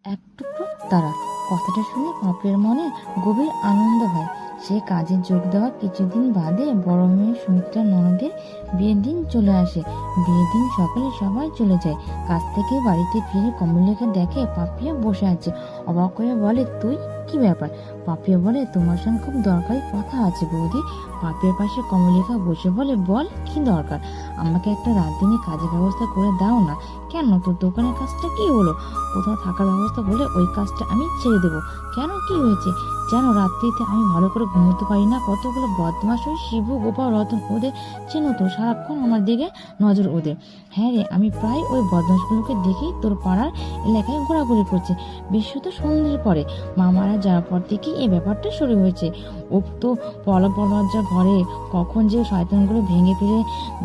এক টুকরো তারা। কথাটা শুনে পাপিয়ার মনে গভীর আনন্দ হয়। সে কাজে যোগ দেওয়ার কিছুদিন বাদে বড় মেয়ে সুমিত্রা ননদের বিয়ের দিন চলে আসে। বিয়ের দিন সকালে সবাই চলে যায়। কাজ থেকে বাড়িতে ফিরে কমলিকে দেখে পাপিয়া বসে আছে। অবাক হয়ে বলে, তুই কি ব্যাপার? পাপিয়া বলে, তোমার সঙ্গে খুব দরকারি কথা আছে বৌদি। পাপিয়ার পাশে কমলিকা বসে বলে, বল কি দরকার? আমাকে একটা রাত দিনে কাজের ব্যবস্থা করে দাও না। কেন, তোর দোকানের কাজটা কি হলো? কোথাও থাকার ব্যবস্থা হলে ওই কাজটা আমি ছেড়ে দেবো। কেন, কি হয়েছে? যেন রাত্রিতে আমি ভালো করে ঘুমোতে পারি না। কতগুলো বদমাশ ওই শিবু, গোপাল, রতন, ওদের চেনো তো? সারাক্ষণ আমার দিকে নজর ওদের। হ্যাঁ রে, আমি প্রায় ওই বদমাশগুলোকে দেখি তোর পাড়ার এলাকায় ঘোরাঘুরি করছে, বিশেষত সন্ধ্যের পরে। মা মারা যাওয়ার পর থেকেই এই ব্যাপারটা শুরু হয়েছে। ও তো পলজা ঘরে কখন যে শয়তানগুলো ভেঙে ফিরে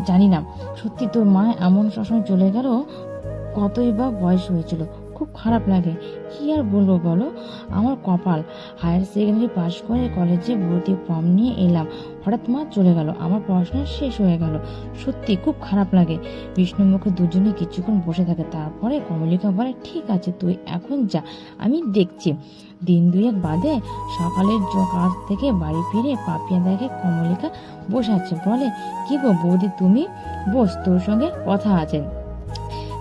জানি না। সত্যি তোর মা এমন সবসময় চলে গেল, কতই বা বয়স হয়েছিল। খুব খারাপ লাগে। কি আর বলবো বলো, আমার কপাল। হায়ার সেকেন্ডারি পাশ করে কলেজে ভর্তি ফর্ম নিয়ে এলাম, হঠাৎ মা চলে গেল, আমার পড়াশোনা শেষ হয়ে গেল। সত্যি খুব খারাপ লাগে। বিষ্ণুমুখে দুজনে কিছুক্ষণ বসে থাকে। তারপরে কমলিকা বলে, ঠিক আছে তুই এখন যা, আমি দেখছি। দিন দুয়েক বাদে সকালের কাজ থেকে বাড়ি ফিরে পাপিয়া দেখে কমলিকা বসে আছে। বলে, কি গো বৌদি তুমি? বস, তোর সঙ্গে কথা আছে।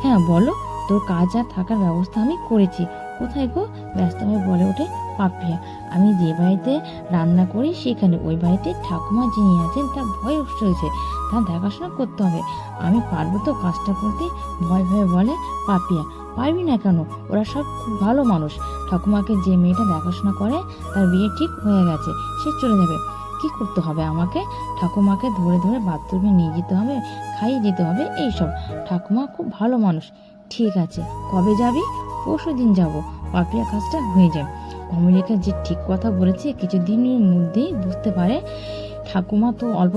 হ্যাঁ বলো, তোর কাজ আর থাকার ব্যবস্থা আমি করেছি। কোথায় গো? ব্যস্ত হয়ে বলে ওঠে পাপিয়া। আমি যে বাড়িতে রান্না করি সেখানে। ওই বাড়িতে ঠাকুমা যিনি আছেন তার বয়স হয়েছে, তার দেখাশোনা করতে হবে। আমি পারবো তো কাজটা করতে? ভয় ভয়ে বলে পাপিয়া। পারবি না কেন? ওরা সব খুব ভালো মানুষ। ঠাকুমাকে যে মেয়েটা দেখাশোনা করে তার বিয়ে ঠিক হয়ে গেছে, সে চলে যাবে। কি করতে হবে আমাকে? ঠাকুমাকে ধরে ধরে বাথরুমে নিয়ে যেতে হবে, খাইয়ে দিতে হবে, এইসব। ঠাকুমা খুব ভালো মানুষ। ঠিক আছে, কবে যাবি? পরশুদিন যাব। পাপিয়া কাজটা হয়ে যায়। কমলিকা যে ঠিক কথা বলেছে কিছুদিনের মধ্যেই বুঝতে পারে। ঠাকুমা তো অল্প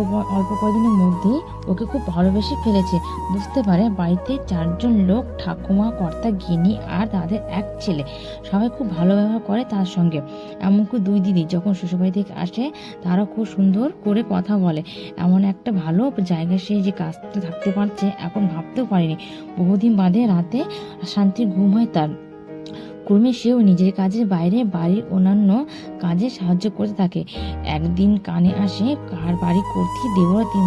কদিনের মধ্যেই ওকে খুব ভালোবেসে ফেলেছে। বুঝতে পারে বাড়িতে 4জন লোক, ঠাকুমা, কর্তা, গিন্নি আর তাদের এক ছেলে। সবাই খুব ভালো ব্যবহার করে তার সঙ্গে। এমনকি 2 দিদি যখন শ্বশুরবাড়ি থেকে আসে তারা খুব সুন্দর করে কথা বলে। এমন একটা ভালো জায়গায় সে যে কাজটা থাকতে পারছে এখন ভাবতেও পারেনি। বহুদিন বাদে রাতে শান্তির ঘুম হয় তার। ক্রমে সেও নিজের কাজের বাইরে বাড়ির অন্যান্য কাজে সাহায্য করতে থাকে। একদিন কানে আসে কার বাড়ি কর্ত্রী দেবরতী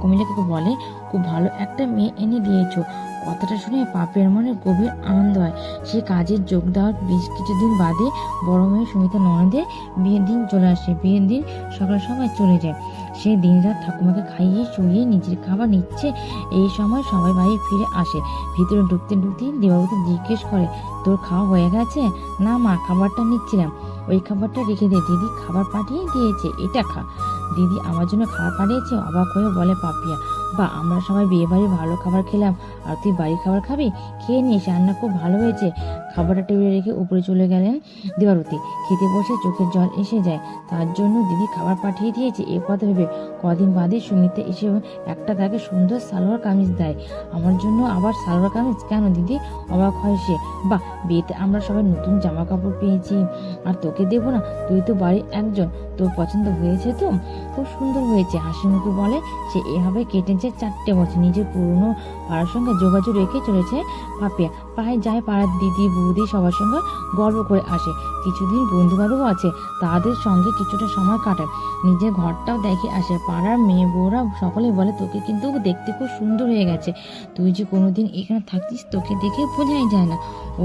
কমলিকাকে বলে, খুব ভালো একটা মেয়ে এনে দিয়েছো। কথাটা শুনে পাপের মনে গভীর আনন্দ হয়। সে কাজে যোগ দেওয়ার বেশ কিছুদিন বাদে বড় মেয়ে সুমিতা ননদের বিয়ের দিন চলে আসে। বিয়ের দিন সকাল সবাই চলে যায়। সে দিন রাত ঠাকুমাকে খাইয়ে শুইয়ে নিজের খাবার নিচ্ছে। এই সময় সবাই বাড়ি ফিরে আসে। ভিতরে ঢুকতে দেবাবতী জিজ্ঞেস করে, তোর খাওয়া হয়ে গেছে? না মা, খাবারটা নিচ্ছিলাম। ওই খাবারটা রেখে দে, দিদি খাবার পাঠিয়ে দিয়েছে, এটা খা। দিদি আমার জন্য খাবার পাঠিয়েছে? অবাক হয়ে বলে পাপিয়া। বা, আমরা সবাই বিয়ে বাড়ি ভালো খাবার খেলাম, আর তুই বাড়ির খাবার খাবি? খেয়ে নিস, রান্না খুব ভালো হয়েছে। খাবারটা টেবিলে রেখে উপরে চলে গেলেন দেবারতী। খেতে বসে চোখের জল এসে যায়। তার জন্য দিদি খাবার পাঠিয়ে দিয়েছে এ কথা ভেবে। কদিন বাদে সুমিতা এসে একটা তাকে সুন্দর সালোয়ার কামিজ দেয়। আমার জন্য আবার সালোয়ার কামিজ কেন দিদি? অবাক হয় সে। বাহ, বিয়েতে আমরা সবাই নতুন জামা কাপড় পেয়েছি, আর তোকে দেবো না? তুই তো বাড়ির একজন, তোর পছন্দ হয়েছে তো? খুব সুন্দর হয়েছে, হাসি মুখে বলে সে। এভাবে কেটেছে 4টে বছর। নিজের পুরনো পাড়ার সঙ্গে যোগাযোগ রেখে চলেছে পাপিয়া। প্রায় যায় পাড়ার দিদি বৌদি সবার সঙ্গে গল্প করে আসে। কিছুদিন বন্ধু বান্ধব আছে, তাদের সঙ্গে কিছুটা সময় কাটায়। নিজের ঘরটাও দেখে আসে। পাড়ার মেয়ে বউরা সকলে বলে, তোকে কিন্তু দেখতে খুব সুন্দর হয়ে গেছে। তুই যে কোনোদিন এখানে থাকতিস তোকে দেখে বোঝাই যায় না।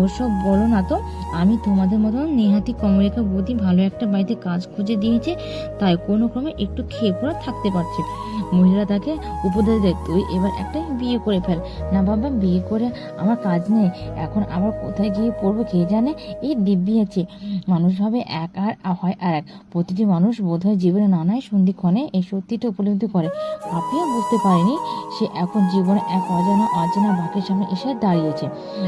ওসব বলো না তো। আমি তোমাদের মতন নেহাতি কমলিকা বৌদি ভালো একটা বাড়িতে কাজ খুঁজে দিয়েছে, তাই কোনো ক্রমে একটু খেয়ে পড়ে থাকতে পারছে। মহিলা তাকে উপদেশ দেয়, তুই এবার একটা বিয়ে করে ফেল। না বাবা, বিয়ে করে আমার কাজ নেই, এখন আবার কোথায় গিয়ে পড়বো কে জানে। এই দিব্যি আছে, মানুষ ভাবে এক আর হয় আর এক। প্রতিটি মানুষ বোধহয় জীবনে নানায় সন্ধিক্ষণে এই সত্যিটা উপলব্ধি করে। পাপিয়া বুঝতে পারেনি সে এখন জীবনে এক অজানা বাঁকের সামনে এসে দাঁড়িয়েছে।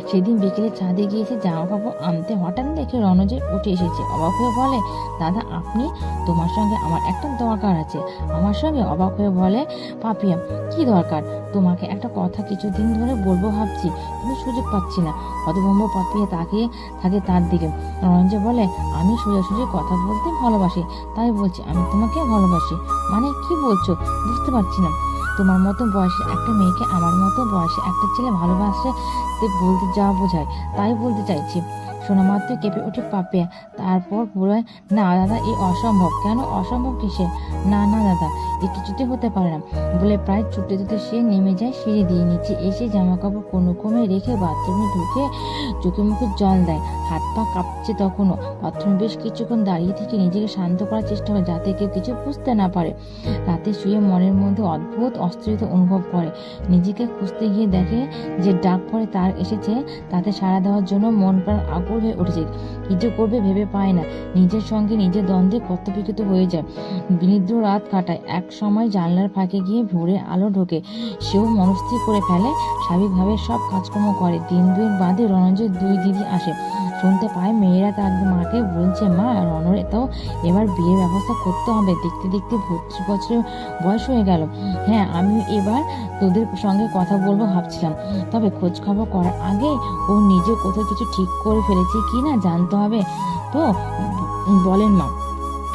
সেদিন বিকেলে ছাদে গিয়েছে জামা কাপড় আনতে, হঠাৎ দেখে রণজয় উঠে এসেছে। অবাক হয়ে বলে, দাদা আপনি? তোমার সঙ্গে আমার একটা দরকার আছে। আমার সঙ্গে? অবাক হয়ে বলে পাপিয়া। কি দরকার? তোমাকে একটা কথা কিছুদিন ধরে বলবো ভাবছি, কিন্তু সুযোগ পাচ্ছি না। হতভম্ব পাপিয়া তাকিয়ে থাকে তার দিকে। রণজয় বলে, আমি সোজাসুজি কথা বলতে ভালোবাসি, তাই বলছি আমি তোমাকে ভালোবাসি। মানে কি বলছো? বুঝতে পারছি না। তোমার মতো বয়সে একটা মেয়েকে আমার মতো বয়সে একটা ছেলে ভালোবাসে বলতে যা বোঝায় তাই বলতে চাইছি। শোনা মাত্র কেঁপে ওঠে পাপিয়া। তারপর বলে, না দাদা, এ অসম্ভব। কেন অসম্ভব কিসে? না না দাদা, এ কিছুতে হতে পারে না বলে প্রায় ছুটতে ছুটতে সে নেমে যায় সিঁড়ি দিয়ে। নিচে এসে জামা কাপড় কোনো ক্রমে রেখে বাথরুমে ঢুকে চোখে মুখে জল দেয়। হাত পা কাঁপছে তখনও। বাথরুমে বেশ কিছুক্ষণ দাঁড়িয়ে থেকে নিজেকে শান্ত করার চেষ্টা করে যাতে কেউ কিছু বুঝতে না পারে। রাতে শুয়ে মনের মধ্যে অদ্ভুত অস্থিরতা অনুভব করে। নিজেকে খুঁজতে গিয়ে দেখে যে ডাক পরে তার এসেছে, তাতে সাড়া দেওয়ার জন্য মন প্রাণ আকুল হয়ে উঠেছে। কিছু করবে ভেবে পায় না। নিজের সঙ্গে নিজের দ্বন্দ্বে কর্তব্যকৃত হয়ে যায়। বিনিদ্র রাত কাটায়। এক সময় জানলার ফাঁকে গিয়ে ভোরের আলো ঢোকে। সেও মনস্থির করে ফেলে স্বাভাবিকভাবে সব কাজকর্ম করে। দিন দুই বাদে রণঞ্জয় দুই দিদি আসে। শুনতে পায় মেয়েরা তার মাকে বলছে, মা রণরে তো এবার বিয়ের ব্যবস্থা করতে হবে। দেখতে দেখতে 32 বছরের বয়স হয়ে গেল। হ্যাঁ, আমি এবার তোদের সঙ্গে কথা বলবো ভাবছিলাম। তবে খোঁজ খবর করার আগে ও নিজে কোথাও কিছু ঠিক করে ফেলেছে কি না জানতে হবে তো। বলেন মা।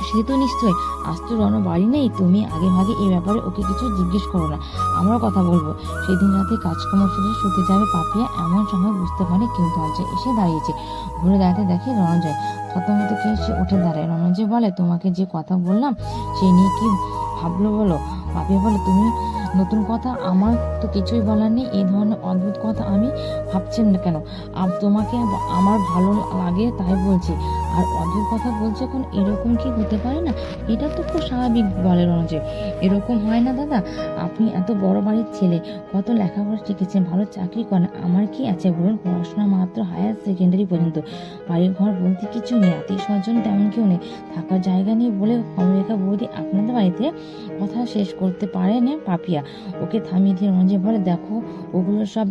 সে তো নিশ্চয়। আজ তো রণ বাড়ি নেই। তুমি আগে ভাগে এই ব্যাপারে ওকে কিছু জিজ্ঞেস করো না, আমরা কথা বলবো। সেদিন রাতে কাজকর্ম শেষে শুতে যাবে পাপিয়া, এমন সময় বুঝতে পারে কেউ দরজায় এসে দাঁড়িয়েছে। ঘুরে দাঁড়াতে দেখে রণজয়। থতমত খেয়ে সে উঠে দাঁড়ায়। রণজয় বলে, তোমাকে যে কথা বললাম সে নিয়ে কি ভাবলো বলো? পাপিয়া বলে, তুমি নতুন কথা? আমার তো কিছুই বলার নেই। এই ধরনের অদ্ভুত কথা আমি ভাবছেন না কেন? তোমাকে আমার ভালো লাগে তাই বলছি। আর অদ্ভুত কথা বলছে এখন, এরকম কি হতে পারে না? এটা তো খুব স্বাভাবিক বলে রণজয়। এরকম হয় না দাদা? আপনি এত বড় বাড়ির ছেলে, কত লেখাপড়া শিখেছেন, ভালো চাকরি করেন। আমার কি আছে বলুন? পড়াশোনা মাত্র হায়ার সেকেন্ডারি পর্যন্ত। বাড়ির ঘর বলতে কিছু নেই, আত্মীয় স্বজন তেমন কেউ নেই, থাকার জায়গা নেই বলে অমেরিকা বৌদি আপনাদের বাড়িতে। কথা শেষ করতে পারে না পাপিয়া। ওকে থামিয়ে দিয়ে রণজয় বলে, দেখো ওগুলো সব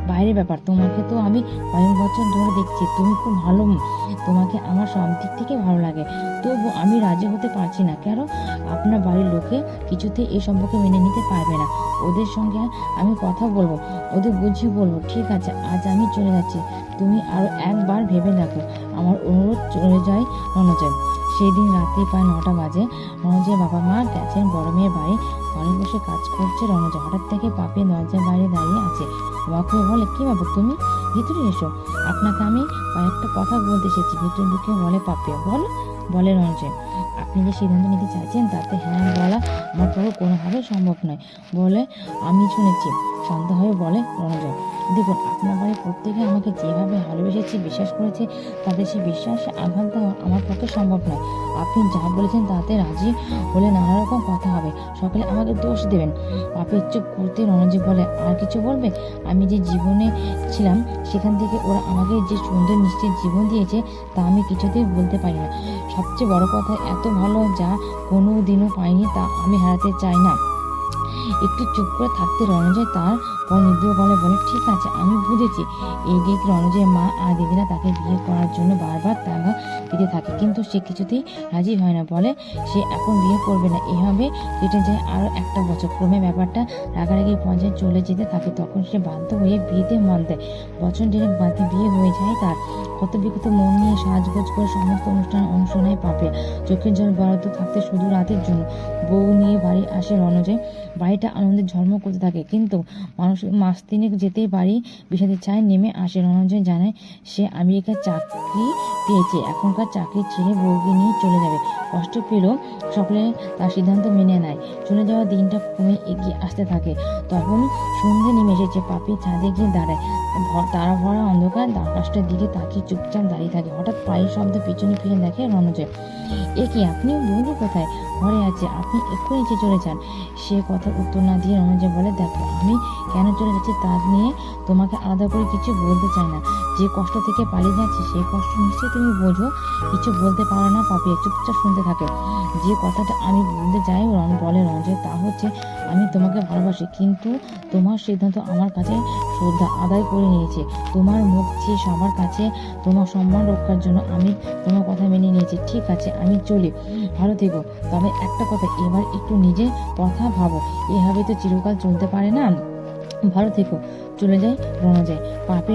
বাইরের ব্যাপার। তোমাকে তো আমি কয়েক বছর ধরে দেখছি, তুমি খুব ভালো। তোমাকে আমার সব দিক থেকে ভালো লাগে। তবু আমি রাজি হতে পারছি না। কেন? আপনার বাড়ির লোকে কিছুতেই এই সম্পর্কে মেনে নিতে পারবে না। ওদের সঙ্গে আমি কথা বলবো, ওদের বুঝিয়ে বলবো। ঠিক আছে, আজ আমি চলে যাচ্ছি। তুমি আরো একবার ভেবে দেখো। আমার অনুরোধ। চলে যায় রণজয়। সেদিন রাত্রি প্রায় 9টা বাজে। রণজয়ের বাবা মা গেছেন বড় মেয়ের বাড়ি। ঘরে বসে কাজ করছে রণজয়। হঠাৎ থেকে পাপিয়া দরজার বাইরে দাঁড়িয়ে আছে। অবাক হয়ে বলে, কি ব্যাপার তুমি? ভিতরে এসো, আপনাকে আমি কয়েকটা কথা বলতে এসেছি। ভিতরে ঢুকে বলে পাপিয়া। বলো, বলে রণজয়। আপনি যে সিদ্ধান্ত নিতে চাইছেন তাতে হ্যাঁ বলা আমার পক্ষে কোনোভাবেই সম্ভব নয় বলে আমি শুনেছি, শান্ত হয়ে বলে রণজয়। দেখুন, আপনার বাড়ির প্রত্যেকে আমাকে যেভাবে ভালোবেসেছে, বিশ্বাস করেছে, তাদের সেই বিশ্বাসে আঘাত দেওয়া আমার পক্ষে সম্ভব নয়। আপনি যা বলেছেন তাতে রাজি হলে নানা রকম কথা হবে, সকলে আমাকে দোষ দেবেন। পাপিয়া চুপ করতে রণজয় বলে, আর কিছু বলবে? আমি যে জীবনে ছিলাম সেখান থেকে ওরা আমাকে যে সুন্দর নিশ্চিত জীবন দিয়েছে তা আমি কিছুতেই বলতে পারি না। সবচেয়ে বড় কথা, এত ভালো যা কোনো দিনও পাইনি তা আমি হারাতে চাই না। একটু চুপ করে থাকতে রণজয় তারপর মৃদু গলায় বলে, ঠিক আছে, আমি বুঝেছি। এই দিক রণজয়ের মা আর দিদিরা তাকে বিয়ে করার জন্য বারবার তাগা দিতে থাকে, কিন্তু সে কিছুতেই রাজি হয় না। বলে সে এখন বিয়ে করবে না। এভাবে কেটে যায় আরো একটা বছর। ক্রমে ব্যাপারটা রাগারাগি পর্যায়ে চলে যেতে থাকে। তখন সে বাধ্য হয়ে বিয়েতে মন দেয়। বছর দেড়েক বাদে বিয়ে হয়ে যায় তার। কত বিকৃত মন নিয়ে সাজগোজ করে সমস্ত অনুষ্ঠানে অংশ নেয় পাপিয়া। চোখের জল বরাদ্দ থাকতে শুধু রাতের জন্য। বউ নিয়ে বাড়ি আসে রণজয়। বাড়িটা আনন্দে ঝলমল করতে থাকে, কিন্তু মানুষ মাস তিনেক যেতেই বাড়ি বিষাদের ছায় নেমে আসে। রণজয় জানায় সে আমেরিকার চাকরি পেয়েছে, এখনকার চাকরি ছেড়ে বউকে নিয়ে চলে যাবে। কষ্ট পেলেও সকলে তার সিদ্ধান্ত মেনে নেয়। চলে যাওয়ার দিনটা ক্রমে এগিয়ে আসতে থাকে। তখন সন্ধে নেমে এসেছে। পাপি ছাদে গিয়ে দাঁড়ায়। তারা ভরা অন্ধকার আকাশটার দিকে তাকিয়ে চুপচাপ দাঁড়িয়ে থাকে। হঠাৎ পায়ের শব্দ, পিছনে ফিরে দেখে রণজয়। এ কি, আপনি? বৌদি কোথায়? ঘরে আছে, আপনি এক্ষুনি নিচে চলে যান। সে কথা উত্তর না দিয়ে রণজয় বলে, দেখো আমি কেন চলে যাচ্ছি তা নিয়ে তোমাকে আলাদা করে কিছু বলতে চাই না। যে কষ্ট থেকে পালিয়ে যাচ্ছি সেই কষ্ট নিশ্চয়ই তুমি বোঝো। কিছু বলতে পারো না পাপিয়া চুপচাপ শুনতে থাকে। যে কথাটা আমি বলতে চাই বলে রণজয়, তা হচ্ছে আমি তোমাকে ভালোবাসি, কিন্তু তোমার সিদ্ধান্ত আমার কাছে শ্রদ্ধা আদায় করে নিয়েছে। তোমার মুখ চেয়ে সবার কাছে তোমার সম্মান রক্ষার জন্য আমি তোমার কথা মেনে নিয়েছি। ঠিক আছে, আমি চলি, ভালো থেকো। তবে একটা কথা, এবার একটু নিজের কথা ভাবো। এভাবে তো চিরকাল চলতে পারে না। ভালো থেকো। চলে যায় রণজয়। পাপি